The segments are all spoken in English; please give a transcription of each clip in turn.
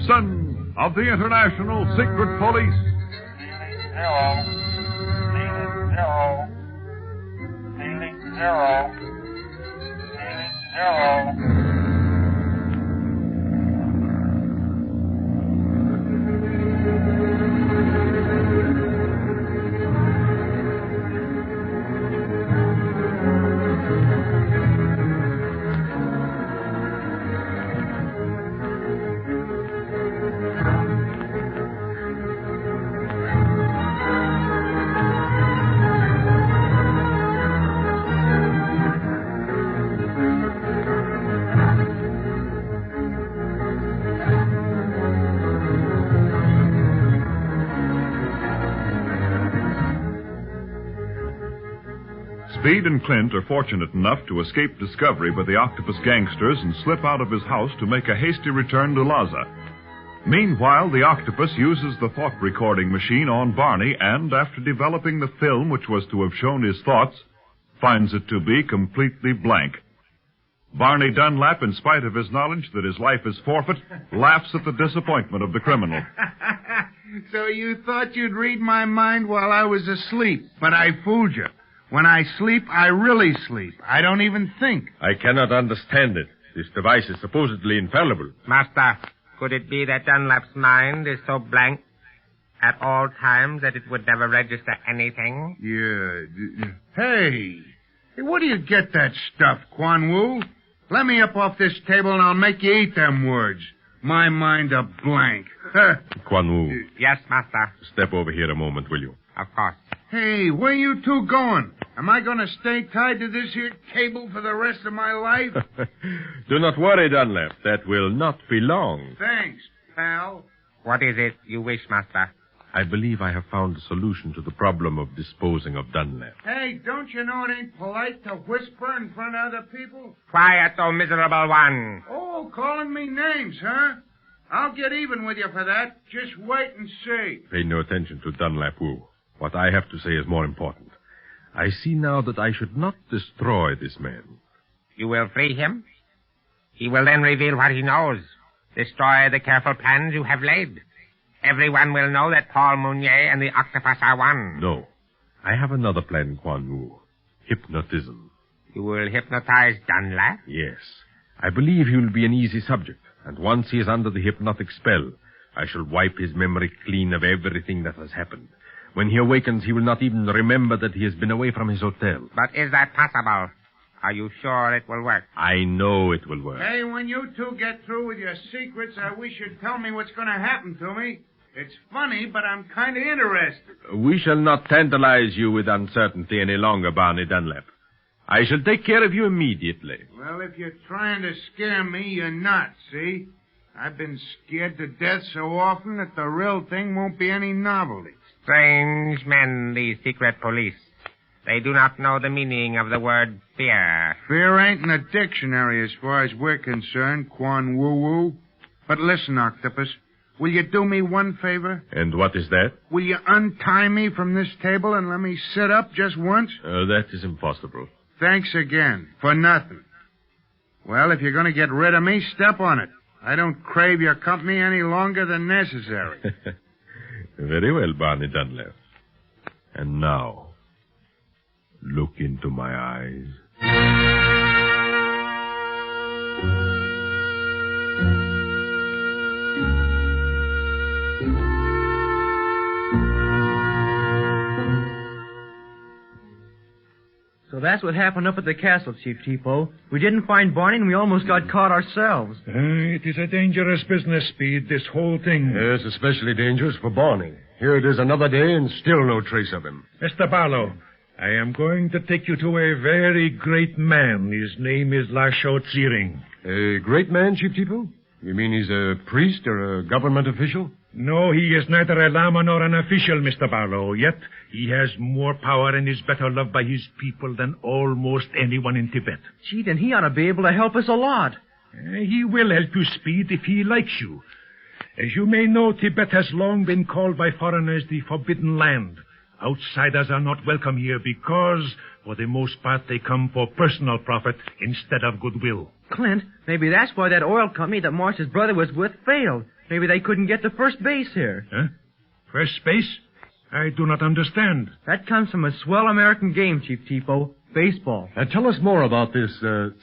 Gibson of the International Secret Police. Feeling zero. Feeling zero. Speed and Clint are fortunate enough to escape discovery by the octopus gangsters and slip out of his house to make a hasty return to Laza. Meanwhile, the octopus uses the thought recording machine on Barney and, after developing the film which was to have shown his thoughts, finds it to be completely blank. Barney Dunlap, in spite of his knowledge that his life is forfeit, laughs at the disappointment of the criminal. So you thought you'd read my mind while I was asleep, but I fooled you. When I sleep, I really sleep. I don't even think. I cannot understand it. This device is supposedly infallible. Master, could it be that Dunlap's mind is so blank at all times that it would never register anything? Yeah. Hey, where do you get that stuff, Quan Wu? Let me up off this table and I'll make you eat them words. My mind a blank. Quan Wu. Yes, Master. Step over here a moment, will you? Of course. Hey, where you two going? Am I going to stay tied to this here table for the rest of my life? Do not worry, Dunlap. That will not be long. Thanks, pal. What is it you wish, Master? I believe I have found a solution to the problem of disposing of Dunlap. Hey, don't you know it ain't polite to whisper in front of other people? Quiet, oh miserable one. Oh, calling me names, huh? I'll get even with you for that. Just wait and see. Pay no attention to Dunlap Wu. What I have to say is more important. I see now that I should not destroy this man. You will free him? He will then reveal what he knows. Destroy the careful plans you have laid. Everyone will know that Paul Mounier and the octopus are one. No. I have another plan, Quan Wu. Hypnotism. You will hypnotize Dunlap? Yes. I believe he will be an easy subject. And once he is under the hypnotic spell, I shall wipe his memory clean of everything that has happened. When he awakens, he will not even remember that he has been away from his hotel. But is that possible? Are you sure it will work? I know it will work. Hey, when you two get through with your secrets, I wish you'd tell me what's going to happen to me. It's funny, but I'm kind of interested. We shall not tantalize you with uncertainty any longer, Barney Dunlap. I shall take care of you immediately. Well, if you're trying to scare me, you're not, see? I've been scared to death so often that the real thing won't be any novelty. Strange men, these secret police. They do not know the meaning of the word fear. Fear ain't in the dictionary as far as we're concerned, Quan Wu-Wu. But listen, Octopus, will you do me one favor? And what is that? Will you untie me from this table and let me sit up just once? That is impossible. Thanks again. For nothing. Well, if you're going to get rid of me, step on it. I don't crave your company any longer than necessary. Very well, Barney Dunlap. And now, look into my eyes. So that's what happened up at the castle, Chief Tipo. We didn't find Barney, and we almost got caught ourselves. It is a dangerous business, Speed, this whole thing. Yes, especially dangerous for Barney. Here it is another day and still no trace of him. Mr. Barlow, I am going to take you to a very great man. His name is Lasho Tsiring. A great man, Chief Tipo? You mean he's a priest or a government official? No, he is neither a lama nor an official, Mr. Barlow. Yet he has more power and is better loved by his people than almost anyone in Tibet. Gee, then he ought to be able to help us a lot. He will help you, Speed, if he likes you. As you may know, Tibet has long been called by foreigners the Forbidden Land. Outsiders are not welcome here because, for the most part, they come for personal profit instead of goodwill. Clint, maybe that's why that oil company that Marcia's brother was with failed. Maybe they couldn't get to first base here. Huh? First base? I do not understand. That comes from a swell American game, Chief Tipo. Baseball. Tell us more about this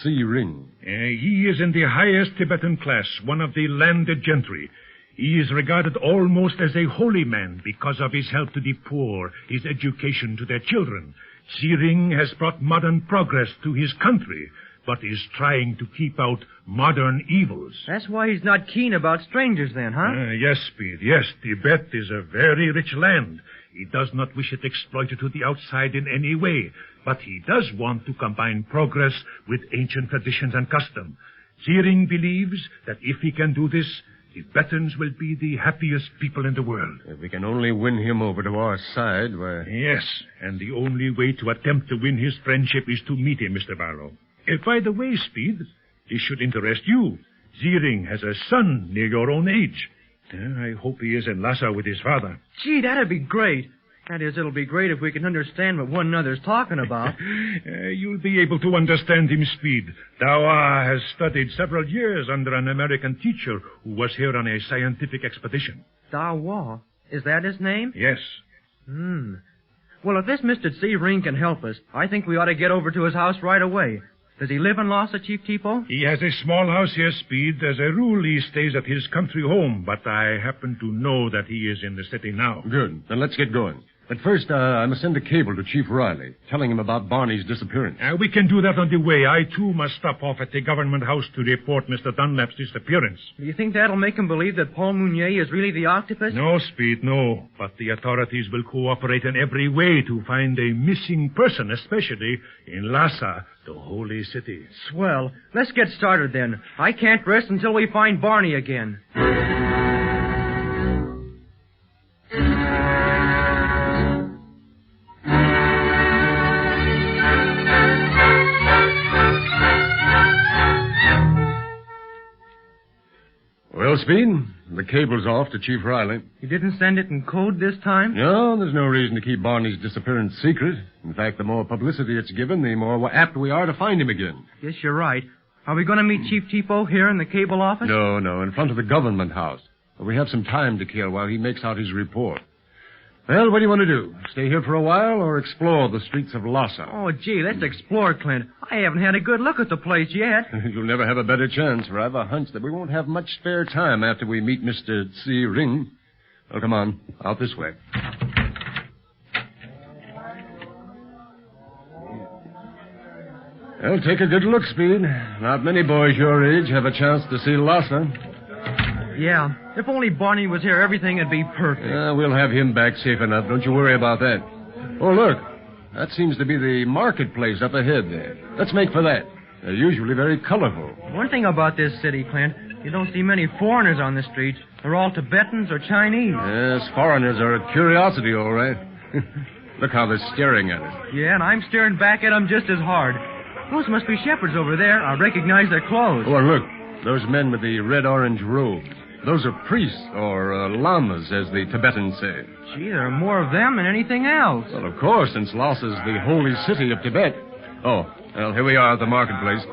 C. Ring. He is in the highest Tibetan class, one of the landed gentry. He is regarded almost as a holy man because of his help to the poor, his education to their children. Ring has brought modern progress to his country, but is trying to keep out modern evils. That's why he's not keen about strangers then, huh? Yes, Speed, yes. Tibet is a very rich land. He does not wish it exploited to the outside in any way, but he does want to combine progress with ancient traditions and custom. Ring believes that if he can do this, Tibetans will be the happiest people in the world. If we can only win him over to our side, why... Yes, and the only way to attempt to win his friendship is to meet him, Mr. Barlow. By the way, Speed, this should interest you. Ring has a son near your own age. I hope he is in Lhasa with his father. Gee, that'd be great. That is, it'll be great if we can understand what one another's talking about. You'll be able to understand him, Speed. Dawa has studied several years under an American teacher who was here on a scientific expedition. Dawa? Is that his name? Yes. Well, if this Mr. C. Ring can help us, I think we ought to get over to his house right away. Does he live in Lhasa, Chief Tipo? He has a small house here, Speed. As a rule, he stays at his country home, but I happen to know that he is in the city now. Good. Then let's get going. But first, I must send a cable to Chief Riley, telling him about Barney's disappearance. We can do that on the way. I, too, must stop off at the government house to report Mr. Dunlap's disappearance. Do you think that'll make him believe that Paul Mounier is really the octopus? No, Speed, no. But the authorities will cooperate in every way to find a missing person, especially in Lhasa, the holy city. Swell. Let's get started then. I can't rest until we find Barney again. Well, Speed, the cable's off to Chief Riley. You didn't send it in code this time? No, there's no reason to keep Barney's disappearance secret. In fact, the more publicity it's given, the more apt we are to find him again. Yes, you're right. Are we going to meet Chief Tipo here in the cable office? No, in front of the government house. But we have some time to kill while he makes out his report. Well, what do you want to do? Stay here for a while or explore the streets of Lhasa? Oh, gee, let's explore, Clint. I haven't had a good look at the place yet. You'll never have a better chance, for I've a hunch that we won't have much spare time after we meet Mr. C. Ring. Well, come on. Out this way. Well, take a good look, Speed. Not many boys your age have a chance to see Lhasa. Yeah. If only Barney was here, everything would be perfect. We'll have him back safe enough. Don't you worry about that. Oh, look. That seems to be the marketplace up ahead there. Let's make for that. They're usually very colorful. One thing about this city, Clint, you don't see many foreigners on the streets. They're all Tibetans or Chinese. Yes, foreigners are a curiosity, all right. Look how they're staring at us. Yeah, and I'm staring back at them just as hard. Those must be shepherds over there. I recognize their clothes. Oh, and look. Those men with the red-orange robes. Those are priests, or lamas, as the Tibetans say. Gee, there are more of them than anything else. Well, of course, since Lhasa's the holy city of Tibet. Oh, well, here we are at the marketplace.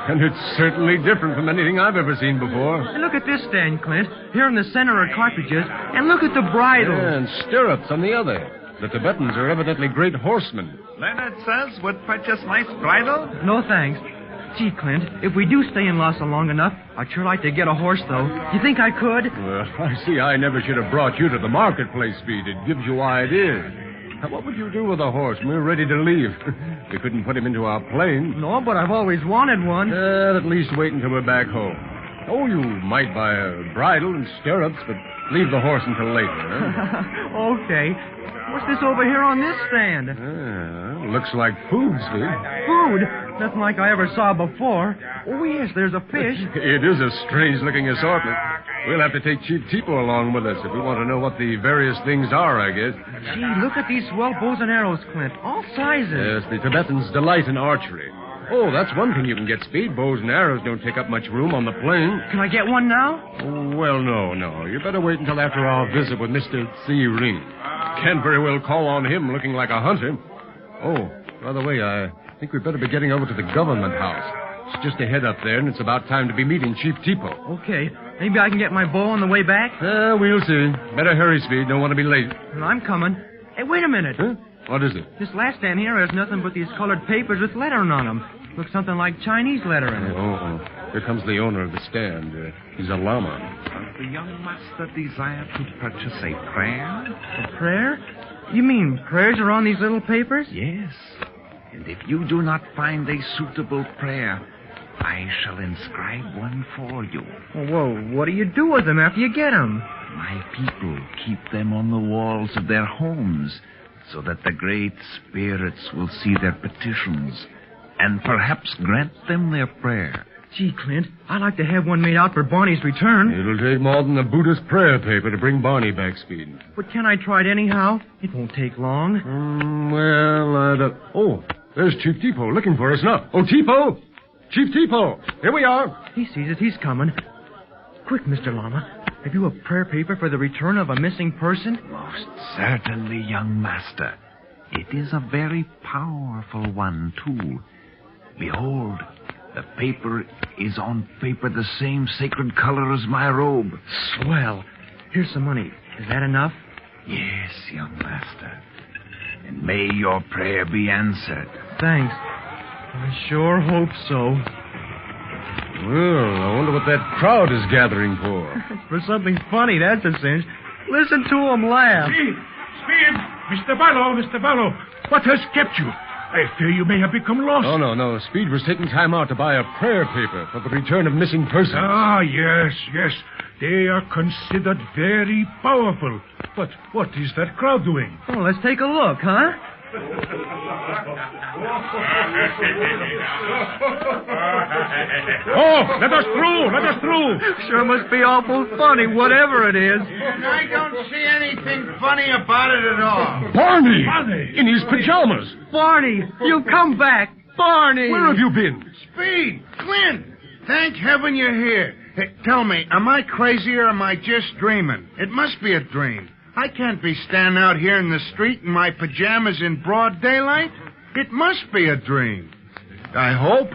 And it's certainly different from anything I've ever seen before. And look at this stand, Clint. Here in the center are cartridges, and look at the bridles. Yeah, and stirrups on the other. The Tibetans are evidently great horsemen. Leonard says would purchase nice bridle? No, thanks. Gee, Clint, if we do stay in Lhasa long enough, I'd sure like to get a horse, though. You think I could? Well, I see I never should have brought you to the marketplace, Speed. It gives you ideas. Now, what would you do with a horse when we're ready to leave? We couldn't put him into our plane. No, but I've always wanted one. At least wait until we're back home. Oh, you might buy a bridle and stirrups, but leave the horse until later, huh? Okay. What's this over here on this stand? Looks like food, Speed. Food? Nothing like I ever saw before. Oh, yes, there's a fish. It is a strange-looking assortment. We'll have to take Chief Tipo along with us if we want to know what the various things are, I guess. Gee, look at these swell bows and arrows, Clint. All sizes. Yes, the Tibetans delight in archery. Oh, that's one thing you can get, Speed. Bows and arrows don't take up much room on the plane. Can I get one now? Oh, well, no. You better wait until after our visit with Mr. C. Ring. Can't very well call on him looking like a hunter. Oh, by the way, I think we'd better be getting over to the government house. It's just ahead up there, and it's about time to be meeting Chief Tipo. Okay. Maybe I can get my bow on the way back? We'll see. Better hurry, Speed. Don't want to be late. Well, I'm coming. Hey, wait a minute. Huh? What is it? This last stand here has nothing but these colored papers with lettering on them. Looks something like Chinese lettering. Here comes the owner of the stand. He's a llama. Does the young master desire to purchase a prayer? A prayer? You mean prayers are on these little papers? Yes. And if you do not find a suitable prayer, I shall inscribe one for you. Whoa, what do you do with them after you get them? My people keep them on the walls of their homes so that the great spirits will see their petitions and perhaps grant them their prayer. Gee, Clint, I'd like to have one made out for Barney's return. It'll take more than a Buddhist prayer paper to bring Barney back, Speed. But can I try it anyhow? It won't take long. I don't... Oh, there's Chief Tipo looking for us now. Oh, Tipo! Chief Tipo! Here we are. He sees it. He's coming. Quick, Mr. Llama. Have you a prayer paper for the return of a missing person? Most certainly, young master. It is a very powerful one, too. Behold, the paper is on paper the same sacred color as my robe. Swell. Here's some money. Is that enough? Yes, young master. And may your prayer be answered. Thanks. I sure hope so. Well, I wonder what that crowd is gathering for. For something funny, that's a cinch. Listen to them laugh. Speed! Mr. Barlow! What has kept you? I fear you may have become lost. Oh, no. Speed was taking time out to buy a prayer paper for the return of missing persons. Ah, yes. They are considered very powerful. But what is that crowd doing? Oh, let's take a look, huh? Oh, let us through! Sure must be awful funny, whatever it is. And I don't see anything funny about it at all. Barney! In his pajamas! Barney, you've come back. Barney! Where have you been? Speed! Clint! Thank heaven you're here. Hey, tell me, am I crazy or am I just dreaming? It must be a dream. I can't be standing out here in the street in my pajamas in broad daylight. It must be a dream. I hope.